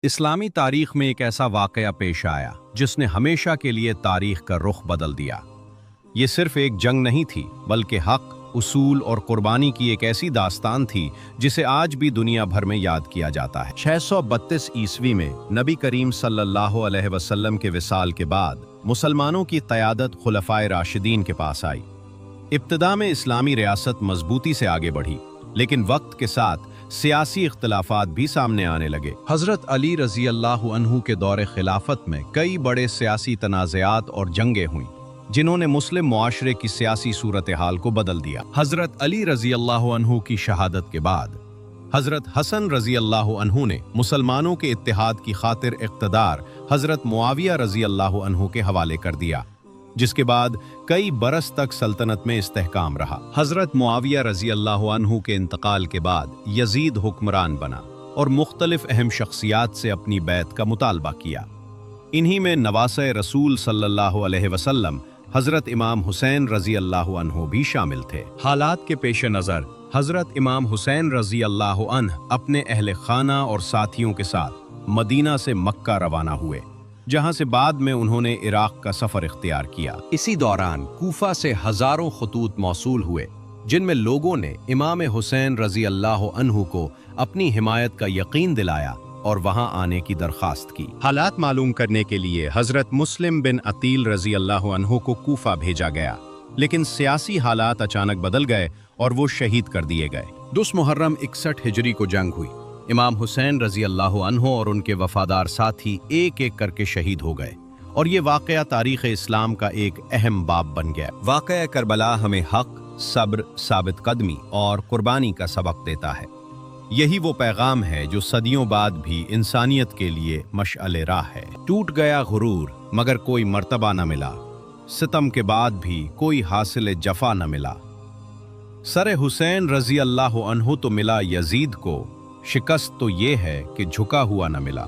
اسلامی تاریخ میں ایک ایسا واقعہ پیش آیا جس نے ہمیشہ کے لیے تاریخ کا رخ بدل دیا۔ یہ صرف ایک جنگ نہیں تھی بلکہ حق، اصول اور قربانی کی ایک ایسی داستان تھی جسے آج بھی دنیا بھر میں یاد کیا جاتا ہے۔ 632 عیسوی میں نبی کریم صلی اللہ علیہ وسلم کے وصال کے بعد مسلمانوں کی قیادت خلفائے راشدین کے پاس آئی۔ ابتدا میں اسلامی ریاست مضبوطی سے آگے بڑھی، لیکن وقت کے ساتھ سیاسی اختلافات بھی سامنے آنے لگے۔ حضرت علی رضی اللہ عنہ کے دور خلافت میں کئی بڑے سیاسی تنازعات اور جنگیں ہوئیں، جنہوں نے مسلم معاشرے کی سیاسی صورتحال کو بدل دیا۔ حضرت علی رضی اللہ عنہ کی شہادت کے بعد حضرت حسن رضی اللہ عنہ نے مسلمانوں کے اتحاد کی خاطر اقتدار حضرت معاویہ رضی اللہ عنہ کے حوالے کر دیا، جس کے بعد کئی برس تک سلطنت میں استحکام رہا۔ حضرت معاویہ رضی اللہ عنہ کے انتقال کے بعد یزید حکمران بنا اور مختلف اہم شخصیات سے اپنی بیعت کا مطالبہ کیا۔ انہی میں نواسۂ رسول صلی اللہ علیہ وسلم حضرت امام حسین رضی اللہ عنہ بھی شامل تھے۔ حالات کے پیش نظر حضرت امام حسین رضی اللہ عنہ اپنے اہل خانہ اور ساتھیوں کے ساتھ مدینہ سے مکہ روانہ ہوئے، جہاں سے بعد میں انہوں نے عراق کا سفر اختیار کیا۔ اسی دوران کوفہ سے ہزاروں خطوط موصول ہوئے، جن میں لوگوں نے امام حسین رضی اللہ عنہ کو اپنی حمایت کا یقین دلایا اور وہاں آنے کی درخواست کی۔ حالات معلوم کرنے کے لیے حضرت مسلم بن عقیل رضی اللہ عنہ کو کوفہ بھیجا گیا، لیکن سیاسی حالات اچانک بدل گئے اور وہ شہید کر دیے گئے۔ 10 محرم 61 ہجری کو جنگ ہوئی۔ امام حسین رضی اللہ عنہ اور ان کے وفادار ساتھی ایک ایک کر کے شہید ہو گئے، اور یہ واقعہ تاریخ اسلام کا ایک اہم باب بن گیا۔ واقعہ کربلا ہمیں حق، صبر، ثابت قدمی اور قربانی کا سبق دیتا ہے۔ یہی وہ پیغام ہے جو صدیوں بعد بھی انسانیت کے لیے مشعل راہ ہے۔ ٹوٹ گیا غرور مگر کوئی مرتبہ نہ ملا، ستم کے بعد بھی کوئی حاصل جفا نہ ملا۔ سر حسین رضی اللہ عنہ تو ملا یزید کو، شکست تو یہ ہے کہ جھکا ہوا نہ ملا۔